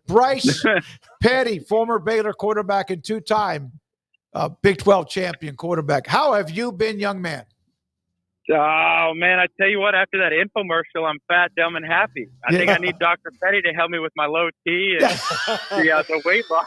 Bryce Petty, former Baylor quarterback and two-time Big 12 champion quarterback. How have you been, young man? Oh, man, I tell you what, after that infomercial, I'm fat, dumb, and happy. I think I need Dr. Petty to help me with my low T and the weight loss.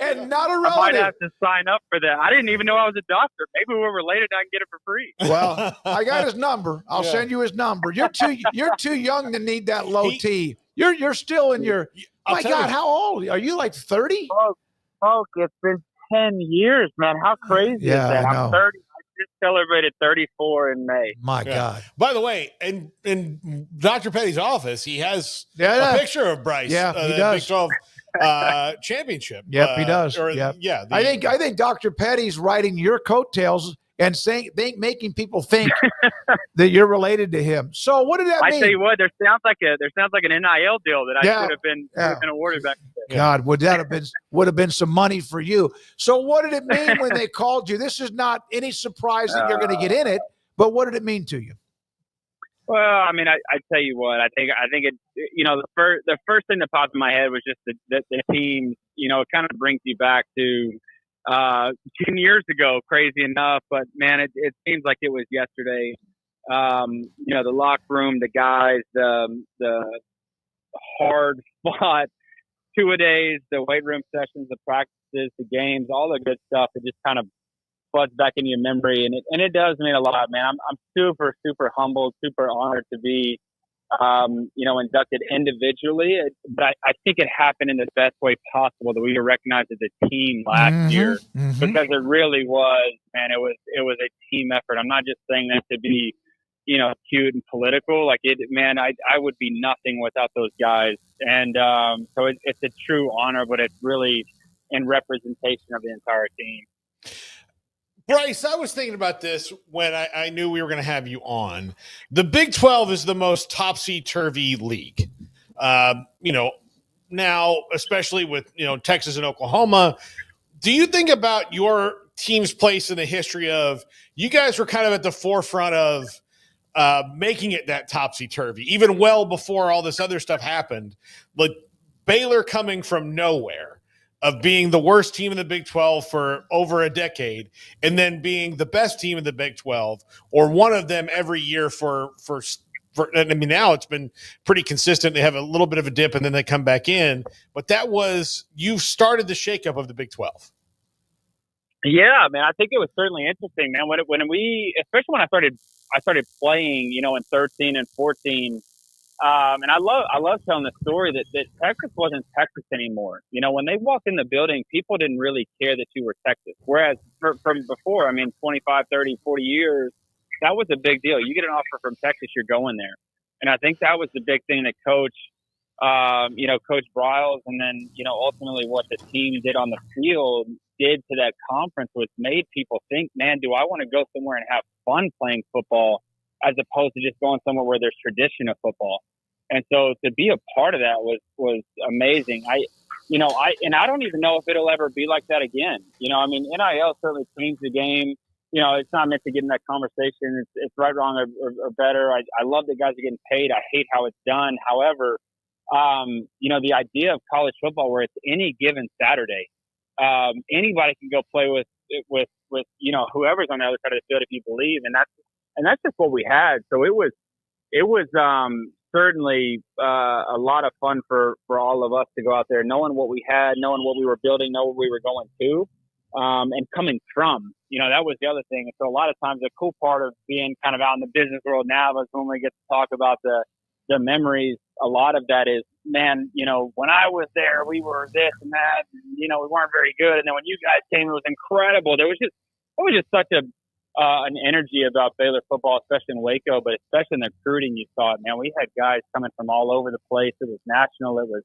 And not a relative. I might have to sign up for that. I didn't even know I was a doctor. Maybe we're related. I can get it for free. Well, I got his number. I'll send you his number. You're too young to need that low T. You're still in your – my God, how old? Are you like 30? Oh, it's been 10 years, man. How crazy is that? I know. I'm 30. Just celebrated 34 in May. My God. By the way, in Dr. Petty's office, he has a picture of Bryce. Yeah, he does. Big 12 championship. Yep, he does. I think Dr. Petty's riding your coattails and making people think that you're related to him. So what did that mean? I tell you what, there sounds like an NIL deal that I should have been awarded back then. God, would have been some money for you. So what did it mean when they called you? This is not any surprise that you're going to get in it, but what did it mean to you? Well, I mean, I tell you what, I think it. The first thing that popped in my head was just the team. It kind of brings you back to 10 years ago, crazy enough, but man, it seems like it was yesterday. The locker room, the guys, the hard fought 2-a-days, the weight room sessions, the practices, the games, all the good stuff. It just kind of floods back into your memory, and it does mean a lot, man. I'm super, super humbled, super honored to be inducted individually, but I think it happened in the best way possible, that we were recognized as a team last year, because it really was, man. It was a team effort. I'm not just saying that to be, cute and political. Like it, man. I would be nothing without those guys, and so it's a true honor, but it's really in representation of the entire team. Bryce, I was thinking about this when I knew we were going to have you on. The Big 12 is the most topsy-turvy league. Now, especially with, Texas and Oklahoma, do you think about your team's place in the history of, you guys were kind of at the forefront of making it that topsy-turvy, even well before all this other stuff happened, like Baylor coming from nowhere, of being the worst team in the Big 12 for over a decade, and then being the best team in the Big 12, or one of them every year for I mean, now it's been pretty consistent. They have a little bit of a dip and then they come back in, but you started the shakeup of the Big 12. Yeah, man, I think it was certainly interesting, man. Especially when I started playing, in 13 and 14. And I love telling the story that Texas wasn't Texas anymore. When they walked in the building, people didn't really care that you were Texas. Whereas from before, 25, 30, 40 years, that was a big deal. You get an offer from Texas, you're going there. And I think that was the big thing that Coach Briles, and then, ultimately what the team did on the field did to that conference was made people think, man, do I want to go somewhere and have fun playing football, as opposed to just going somewhere where there's tradition of football. And so to be a part of that was amazing. I don't even know if it'll ever be like that again. NIL certainly changed the game. It's not meant to get in that conversation. It's right, wrong, or better. I love that guys are getting paid. I hate how it's done. However, the idea of college football where it's any given Saturday, anybody can go play with whoever's on the other side of the field if you believe, and that's just what we had. So it was certainly a lot of fun for all of us to go out there, knowing what we had, knowing what we were building, knowing what we were going to, and coming from. That was the other thing. And so a lot of times the cool part of being kind of out in the business world now is when we get to talk about the memories. A lot of that is, man, when I was there, we were this and that, and, we weren't very good. And then when you guys came, it was incredible. It was just such an energy about Baylor football, especially in Waco, but especially in the recruiting. You saw it, man. We had guys coming from all over the place. It was national. It was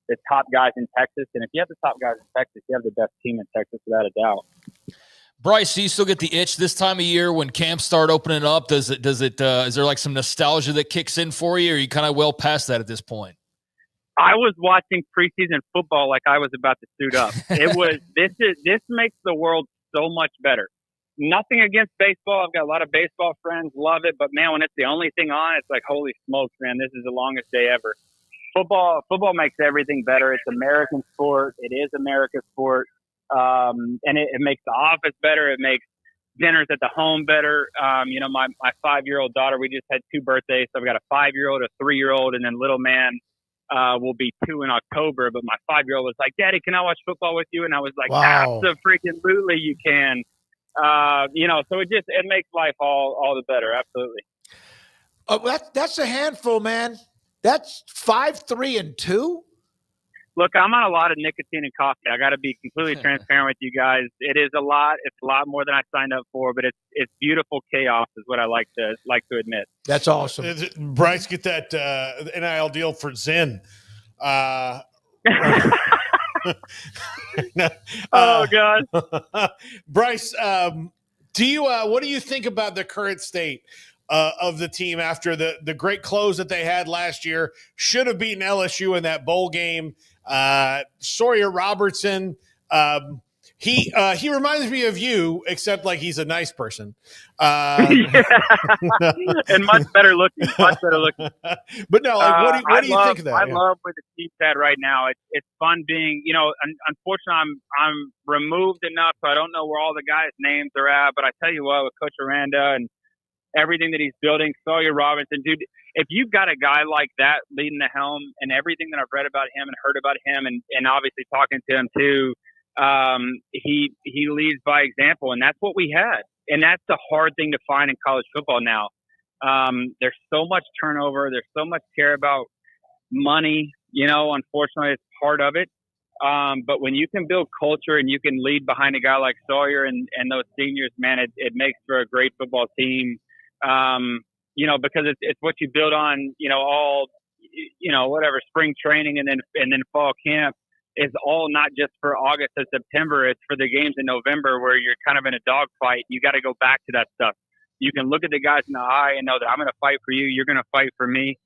the top guys in Texas. And if you have the top guys in Texas, you have the best team in Texas without a doubt. Bryce, do you still get the itch this time of year when camps start opening up? Is there like some nostalgia that kicks in for you, or are you kind of well past that at this point? I was watching preseason football like I was about to suit up. This makes the world so much better. Nothing against baseball. I've got a lot of baseball friends, love it. But man, when it's the only thing on, it's like, holy smokes, man, this is the longest day ever. football makes everything better. It's American sport. It is America's sport. And it makes the office better. It makes dinners at the home better. My 5-year-old daughter, we just had 2 birthdays. So I've got a 5-year-old, a 3-year-old, and then little man will be 2 in October. But my 5-year-old was like, Daddy, can I watch football with you? And I was like, wow. Absolutely you can. So it makes life all the better. Absolutely. That's a handful, man. That's 5, 3, and 2. Look, I'm on a lot of nicotine and coffee. I got to be completely transparent with you guys. It is a lot. It's a lot more than I signed up for, but it's beautiful chaos is what I like to admit. That's awesome. Bryce, get that NIL deal for Zen. Oh God, Bryce, do you what do you think about the current state of the team after the great close that they had last year? Should have beaten LSU in that bowl game. Sawyer Robertson, he reminds me of you, except like he's a nice person. And much better looking. But no, like, what do you think of that? I love where the team's at right now. It's fun being, unfortunately I'm removed enough, so I don't know where all the guys' names are at. But I tell you what, with Coach Aranda and everything that he's building, Sawyer Robertson, dude, if you've got a guy like that leading the helm, and everything that I've read about him and heard about him, and obviously talking to him too, he leads by example, and that's what we had. And that's the hard thing to find in college football now. There's so much turnover. There's so much care about money. Unfortunately, it's part of it. But when you can build culture and you can lead behind a guy like Sawyer and those seniors, man, it makes for a great football team. Because it's what you build on, all, whatever spring training and then fall camp is all not just for August and September. It's for the games in November where you're kind of in a dogfight. You got to go back to that stuff. You can look at the guys in the eye and know that I'm going to fight for you. You're going to fight for me.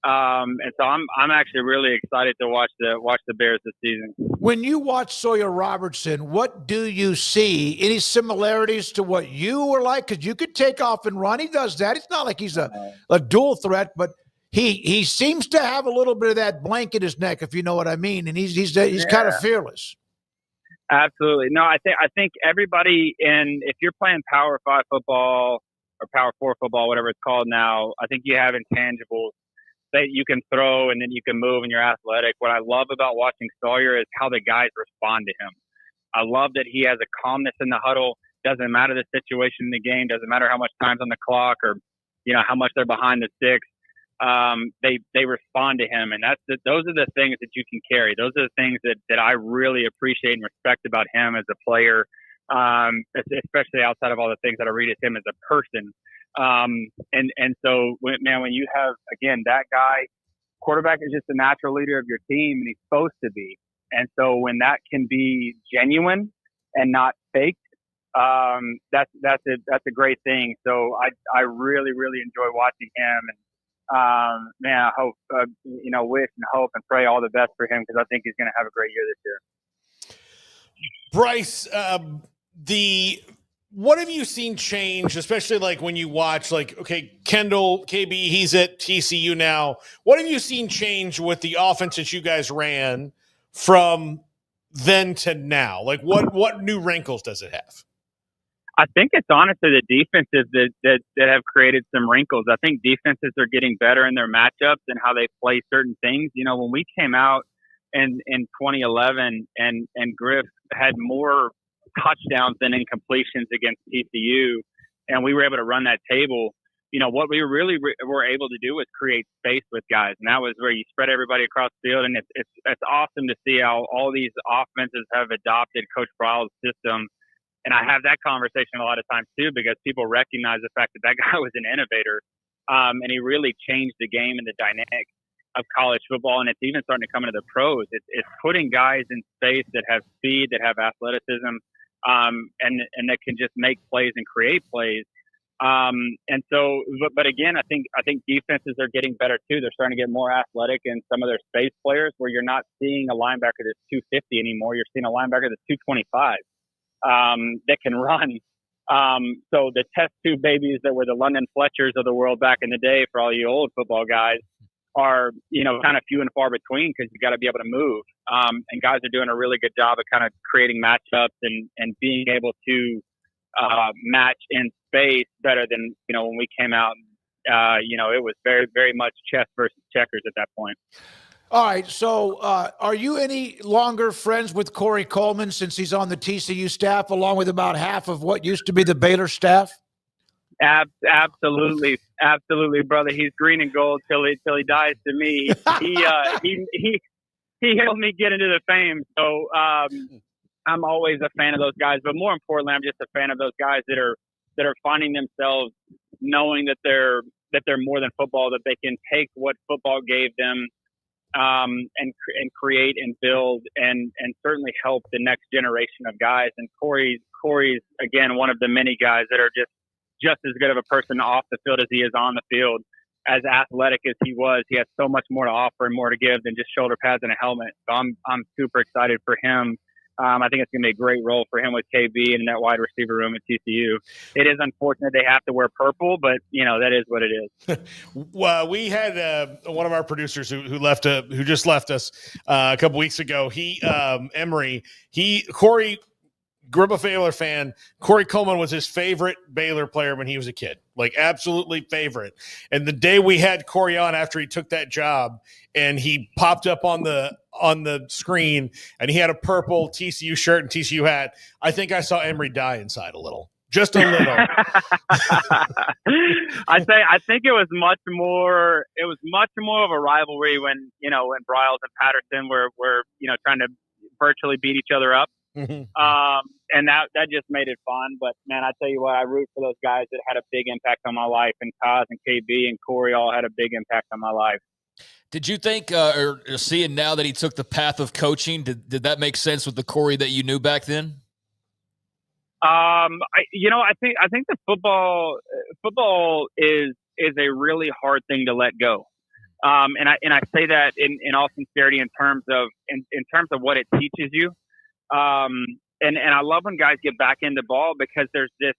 And so I'm actually really excited to watch the Bears this season. When you watch Sawyer Robertson, what do you see? Any similarities to what you were like? Because you could take off and run. He does that. It's not like he's a dual threat, but he seems to have a little bit of that blank in his neck, if you know what I mean. And he's kind of fearless. Absolutely. No, I think everybody if you're playing Power 5 football or Power 4 football, whatever it's called now, I think you have intangibles that you can throw and then you can move and you're athletic. What I love about watching Sawyer is how the guys respond to him. I love that he has a calmness in the huddle. Doesn't matter the situation in the game. Doesn't matter how much time's on the clock or, how much they're behind the sticks. They respond to him. And those are the things that you can carry. Those are the things that I really appreciate and respect about him as a player, especially outside of all the things that I read at him as a person. And so when you have, again, that guy, quarterback is just a natural leader of your team and he's supposed to be. And so when that can be genuine and not faked, that's a great thing. So I really, really enjoy watching him and, I hope, wish and hope and pray all the best for him because I think he's going to have a great year this year. Bryce, what have you seen change, especially like when you watch, like, okay, Kendall, KB, he's at TCU now. What have you seen change with the offense that you guys ran from then to now? Like, what new wrinkles does it have? I think it's honestly the defenses that have created some wrinkles. I think defenses are getting better in their matchups and how they play certain things. When we came out in 2011 and Griff had more touchdowns than incompletions against TCU, and we were able to run that table. What we really were able to do was create space with guys, and that was where you spread everybody across the field. And it's awesome to see how all these offenses have adopted Coach Briles' system. And I have that conversation a lot of times too, because people recognize the fact that guy was an innovator, and he really changed the game and the dynamic of college football. And it's even starting to come into the pros. It's putting guys in space that have speed, that have athleticism, and that can just make plays and create plays. And so, but again, I think defenses are getting better too. They're starting to get more athletic in some of their space players, where you're not seeing a linebacker that's 250 anymore. You're seeing a linebacker that's 225, that can run. So the test tube babies that were the London Fletchers of the world back in the day, for all you old football guys, are, kind of few and far between because you got to be able to move. And guys are doing a really good job of kind of creating matchups and being able to match in space better than, when we came out. It was very, very much chess versus checkers at that point. All right. So are you any longer friends with Corey Coleman since he's on the TCU staff, along with about half of what used to be the Baylor staff? Absolutely, brother. He's green and gold till he dies. To me, he helped me get into the fame. So I'm always a fan of those guys. But more importantly, I'm just a fan of those guys that are finding themselves knowing that they're more than football. That they can take what football gave them and create and build and certainly help the next generation of guys. And Corey's again one of the many guys that are just as good of a person off the field as he is on the field. As athletic as he was, he has so much more to offer and more to give than just shoulder pads and a helmet. So I'm super excited for him. I think it's going to be a great role for him with KB and that wide receiver room at TCU. It is unfortunate they have to wear purple, but that is what it is. Well, we had one of our producers who just left us a couple weeks ago. Emery, Corey. Grew up a Baylor fan. Corey Coleman was his favorite Baylor player when he was a kid, like absolutely favorite. And the day we had Corey on after he took that job, and he popped up on the screen, and he had a purple TCU shirt and TCU hat, I think I saw Emery die inside a little, just a little. I think it was much more of a rivalry when Briles and Patterson were trying to virtually beat each other up. Mm-hmm. And that just made it fun. But man, I tell you what, I root for those guys that had a big impact on my life, and Kaz and KB and Corey all had a big impact on my life. Did you think, or seeing now that he took the path of coaching, did that make sense with the Corey that you knew back then? I think the football is a really hard thing to let go. And I say that in all sincerity in terms of what it teaches you. And I love when guys get back into ball because there's this,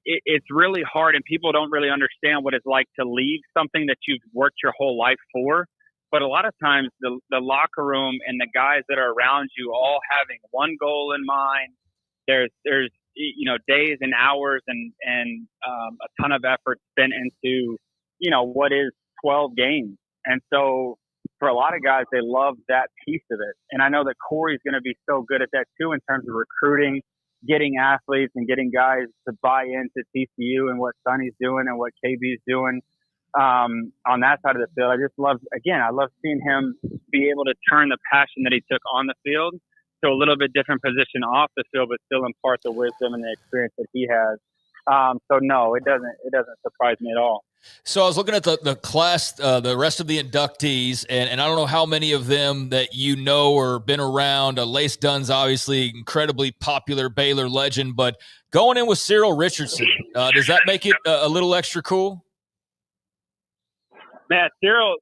it's really hard and people don't really understand what it's like to leave something that you've worked your whole life for. But a lot of times the locker room and the guys that are around you all having one goal in mind. There's days and hours and a ton of effort spent into, what is 12 games. And so for a lot of guys, they love that piece of it. And I know that Corey's going to be so good at that too in terms of recruiting, getting athletes and getting guys to buy into TCU and what Sonny's doing and what KB's doing on that side of the field. I love seeing him be able to turn the passion that he took on the field to a little bit different position off the field, but still impart the wisdom and the experience that he has. So no, it doesn't surprise me at all. So I was looking at the class, the rest of the inductees, and I don't know how many of them that or been around. Lace Dunn's obviously incredibly popular Baylor legend, but going in with Sel Richardson, does that make it a little extra cool? Man, Sel,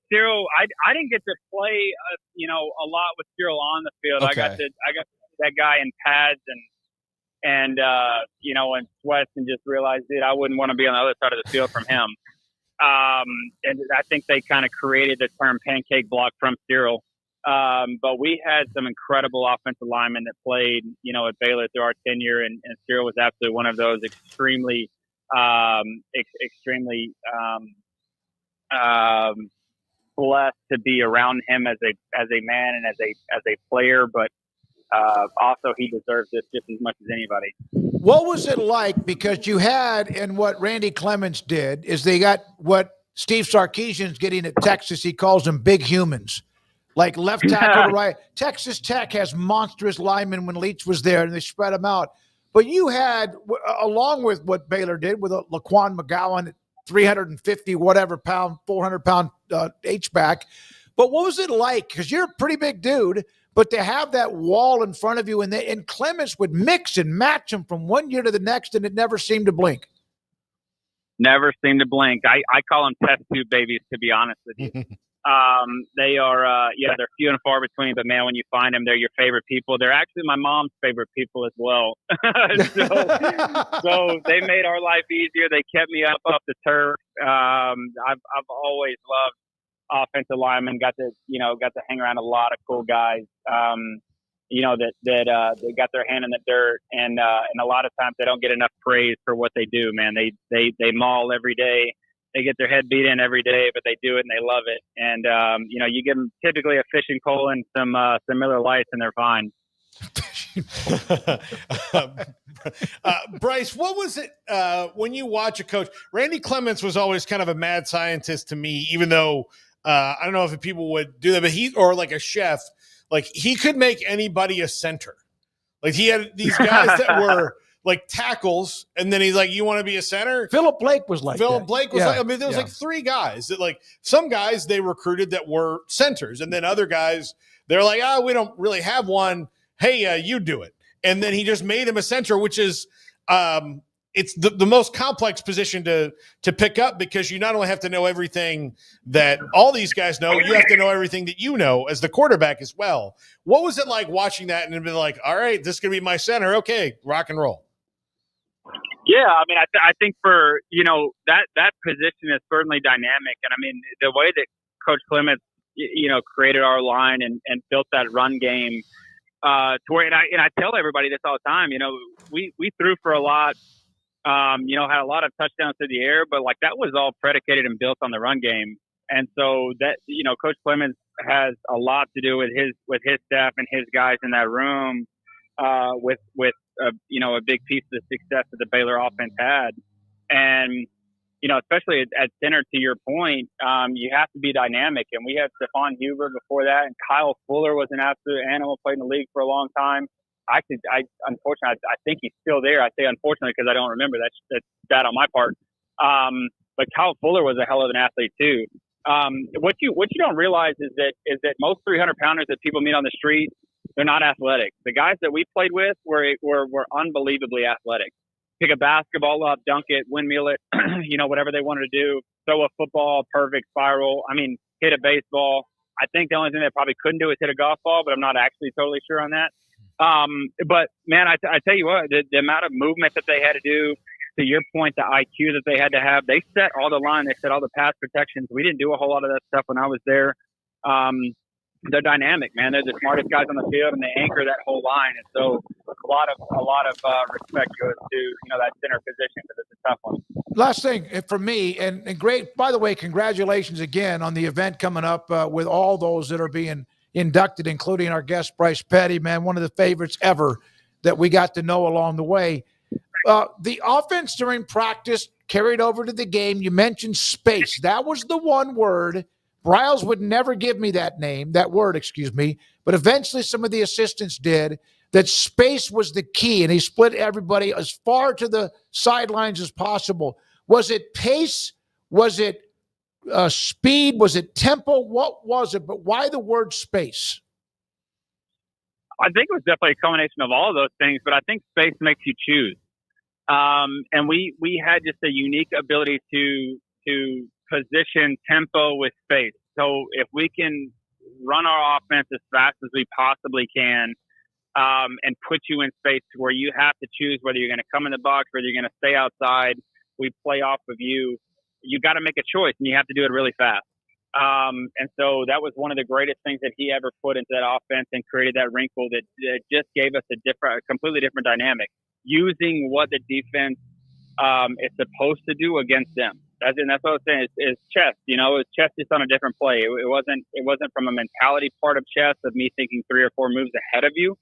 I didn't get to play, a lot with Sel on the field. Okay. I got that guy in pads and in sweats and just realized, dude, I wouldn't want to be on the other side of the field from him. And I think they kind of created the term pancake block from Sel. But we had some incredible offensive linemen that played, at Baylor through our tenure, and Sel was absolutely one of those extremely blessed to be around him as a man and as a player, but also he deserves this just as much as anybody. What was it like? Because you had, and what Randy Clements did is they got what Steve Sarkisian's getting at Texas. He calls them big humans, like left tackle to right. Texas Tech has monstrous linemen when Leach was there, and they spread them out. But you had, along with what Baylor did with Laquan McGowan at 350 whatever pound, 400 pound H-back. But what was it like? Because you're a pretty big dude. But to have that wall in front of you, and Clements would mix and match them from one year to the next, and it never seemed to blink. Never seemed to blink. I call them test tube babies, to be honest with you. They are, they're few and far between, but man, when you find them, they're your favorite people. They're actually my mom's favorite people as well. so they made our life easier. They kept me up the turf. I've always loved offensive linemen, got to hang around a lot of cool guys, that they got their hand in the dirt, and a lot of times they don't get enough praise for what they do, man. They maul every day. They get their head beat in every day, but they do it and they love it. And, you give them typically a fishing pole and some Miller Lights and they're fine. Bryce, what was it when you watch a coach? Randy Clements was always kind of a mad scientist to me, even though I don't know if people would do that, but or like a chef, like he could make anybody a center. Like he had these guys that were like tackles, and then he's like, "You want to be a center?" Philip Blake was like Philip that. Blake was like. I mean, there was like three guys that like some guys they recruited that were centers, and then other guys they're like, "We don't really have one. Hey, you do it." And then he just made him a center, which is it's the most complex position to pick up because you not only have to know everything that all these guys know, you have to know everything that you know as the quarterback as well. What was it like watching that and being like, all right, this is going to be my center. Okay, rock and roll. Yeah, I mean, I think for, that position is certainly dynamic. And I mean, the way that Coach Clements, created our line and built that run game to where, and I tell everybody this all the time, we threw for a lot, had a lot of touchdowns through the air, but like that was all predicated and built on the run game. And so that, Coach Clements has a lot to do with his staff and his guys in that room, with a big piece of the success that the Baylor offense had. And, especially at center, to your point, you have to be dynamic. And we had Stephon Huber before that, and Kyle Fuller was an absolute animal, played in the league for a long time. Unfortunately, I think he's still there. I say unfortunately because I don't remember. That's bad on my part. But Kyle Fuller was a hell of an athlete too. What you don't realize is that most 300-pounders that people meet on the street, they're not athletic. The guys that we played with were unbelievably athletic. Pick a basketball up, dunk it, windmill it, whatever they wanted to do. Throw a football, perfect spiral. I mean, hit a baseball. I think the only thing they probably couldn't do is hit a golf ball, but I'm not actually totally sure on that. But man, I tell you what, the amount of movement that they had to do, to your point, the IQ that they had to have, they set all the line, they set all the pass protections. We didn't do a whole lot of that stuff when I was there. They're dynamic, man. They're the smartest guys on the field, and they anchor that whole line. And so a lot of respect goes to that center position because it's a tough one. Last thing for me, and great. By the way, congratulations again on the event coming up with all those that are being inducted, including our guest Bryce Petty. Man, one of the favorites ever that we got to know along the way. The offense during practice carried over to the game. You mentioned space. That was the one word. Briles would never give me that word, but eventually some of the assistants did, that space was the key, and he split everybody as far to the sidelines as possible. Was it pace? Was it speed? Was it tempo? What was it? But why the word space? I think it was definitely a combination of all of those things, but I think space makes you choose. And we had just a unique ability to position tempo with space. So if we can run our offense as fast as we possibly can, and put you in space to where you have to choose whether you're going to come in the box, whether you're going to stay outside, we play off of you. You got to make a choice, and you have to do it really fast. And so that was one of the greatest things that he ever put into that offense and created that wrinkle that just gave us a completely different dynamic, using what the defense is supposed to do against them. That's what I was saying. It's chess. It's chess just on a different play. It wasn't from a mentality part of chess of me thinking 3 or 4 moves ahead of you.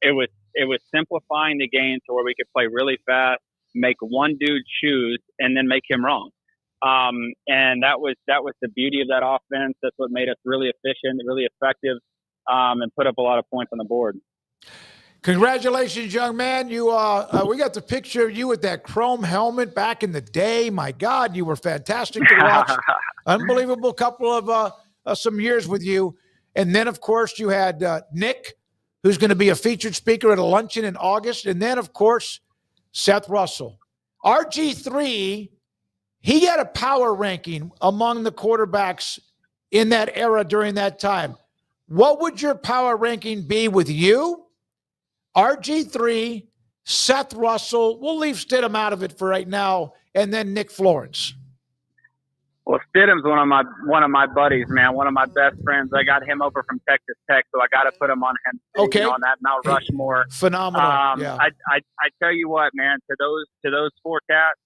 It was simplifying the game to where we could play really fast, make one dude choose, and then make him wrong. And that was the beauty of that offense. That's what made us really efficient, really effective, and put up a lot of points on the board. Congratulations, young man. You we got the picture of you with that chrome helmet back in the day. My God, you were fantastic to watch. Unbelievable couple of some years with you. And then, of course, you had Nick, who's going to be a featured speaker at a luncheon in August. And then, of course, Seth Russell. RG3, he had a power ranking among the quarterbacks in that era during that time. What would your power ranking be with you, RG3, Seth Russell? We'll leave Stidham out of it for right now, and then Nick Florence. Well, Stidham's one of my buddies, man. One of my best friends. I got him over from Texas Tech, so I got to put him on him. Okay. On that Mount Rushmore. Phenomenal. Yeah. I tell you what, man. To those four cats,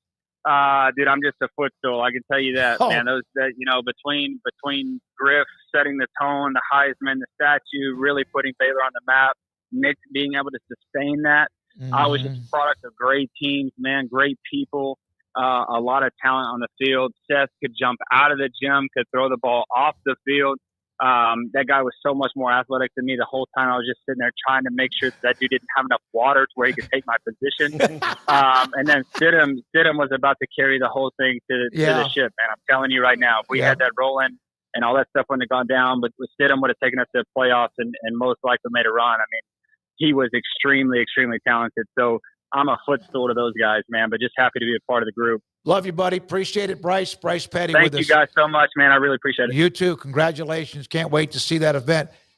dude, I'm just a footstool. I can tell you that, man. Those that between Griff setting the tone, the Heisman, the statue, really putting Baylor on the map. Nick being able to sustain that. Mm-hmm. I was just a product of great teams, man. Great people. A lot of talent on the field. Seth could jump out of the gym, could throw the ball off the field. That guy was so much more athletic than me the whole time. I was just sitting there trying to make sure that dude didn't have enough water to where he could take my position. And then Stidham was about to carry the whole thing to the ship, man. I'm telling you right now, if we had that rolling and all that stuff wouldn't have gone down, but Stidham would have taken us to the playoffs and most likely made a run. I mean, he was extremely, extremely talented. So I'm a footstool to those guys, man, but just happy to be a part of the group. Love you, buddy. Appreciate it, Bryce. Bryce Petty Thank with us. you guys so much, man. I really appreciate it. You too. Congratulations. Can't wait to see that event.